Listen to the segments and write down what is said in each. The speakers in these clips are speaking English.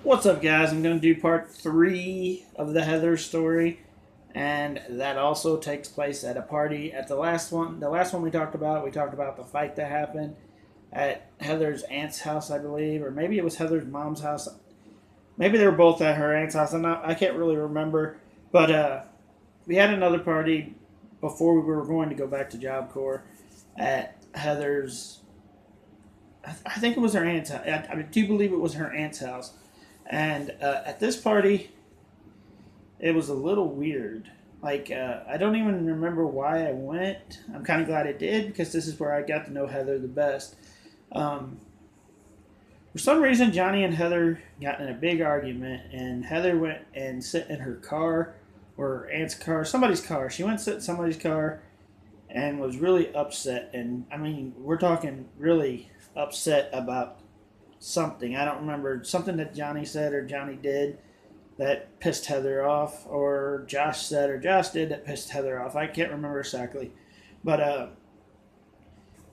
What's up, guys? I'm going to do part 3 of the Heather story, and that also takes place at a party. At the last one we talked about the fight that happened at Heather's aunt's house, I believe, or maybe it was Heather's mom's house. Maybe they were both at her aunt's house. I can't really remember, but we had another party before we were going to go back to Job Corps at Heather's. I think it was her aunt's house. I do believe it was her aunt's house. And at this party, it was a little weird. I don't even remember why I went. I'm kind of glad I did because this is where I got to know Heather the best. Um, for some reason, Johnny and Heather got in a big argument, and Heather went and sit in her car, or her aunt's car, somebody's car. She went and sit in somebody's car and was really upset. And I mean, we're talking really upset about something. I don't remember, something that Johnny said or Johnny did that pissed Heather off, or Josh said or Josh did that pissed Heather off. I can't remember exactly. But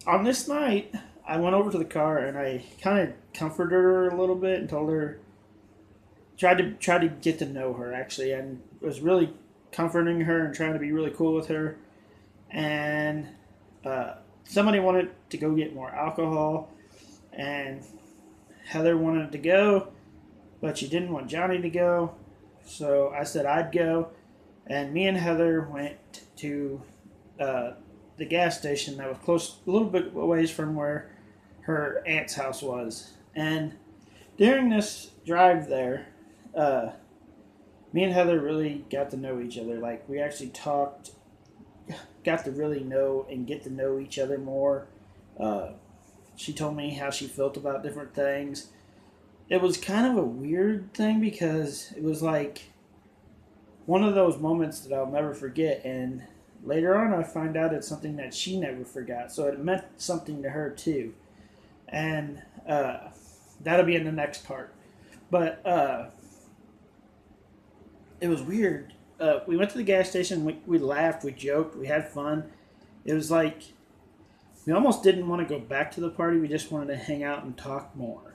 on this night, I went over to the car and I kind of comforted her a little bit and told her, tried to get to know her actually, and was really comforting her and trying to be really cool with her. And somebody wanted to go get more alcohol, and Heather wanted to go, but she didn't want Johnny to go. So I said I'd go. And me and Heather went to the gas station that was close, a little bit ways from where her aunt's house was. And during this drive there, me and Heather really got to know each other. Like, we actually talked, got to really know and get to know each other more. She told me how she felt about different things. It was kind of a weird thing because it was like one of those moments that I'll never forget. And later on, I find out it's something that she never forgot. So it meant something to her too. And that'll be in the next part. But it was weird. We went to the gas station. We laughed. We joked. We had fun. It was like we almost didn't want to go back to the party. We just wanted to hang out and talk more.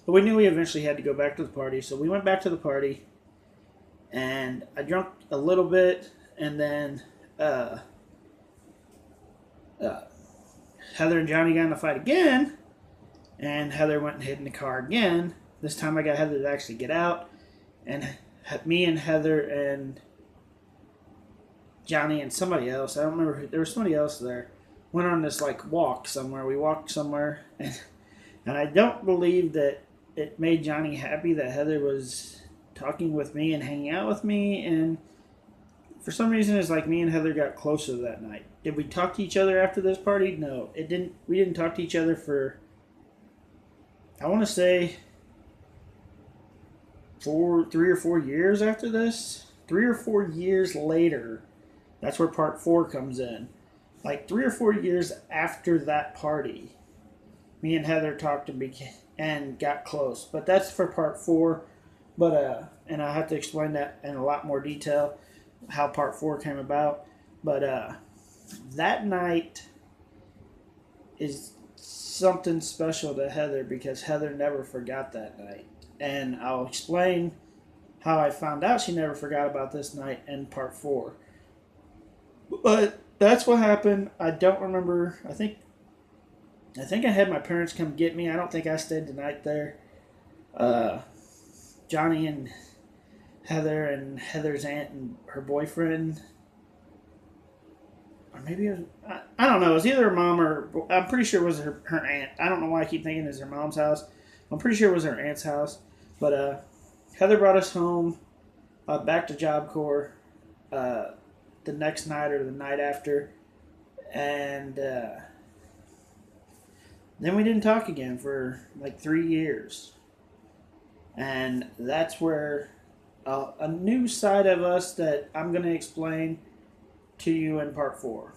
But we knew we eventually had to go back to the party. So we went back to the party. And I drank a little bit. And then Heather and Johnny got in a fight again. And Heather went and hid in the car again. This time I got Heather to actually get out. And me and Heather and Johnny and somebody else, I don't remember, there was somebody else there, went on this like walk somewhere. We walked somewhere, and I don't believe that it made Johnny happy that Heather was talking with me and hanging out with me. And for some reason, it's like me and Heather got closer that night. Did we talk to each other after this party? No, it didn't. We didn't talk to each other for, I want to say, 3 or 4 years after this. 3 or 4 years later, that's where part 4 comes in. Like 3 or 4 years after that party, me and Heather talked and got close. But that's for part 4. But and I have to explain that in a lot more detail how part 4 came about. But that night is something special to Heather because Heather never forgot that night. And I'll explain how I found out she never forgot about this night in part 4. But that's what happened. I don't remember. I think I had my parents come get me. I don't think I stayed the night there. Johnny and Heather's aunt and her boyfriend, or maybe it was, I don't know. It was either her mom or, I'm pretty sure it was her aunt. I don't know why I keep thinking it's her mom's house. I'm pretty sure it was her aunt's house. But Heather brought us home, back to Job Corps, the next night or the night after, and then we didn't talk again for like 3 years. And that's where a new side of us that I'm going to explain to you in part 4.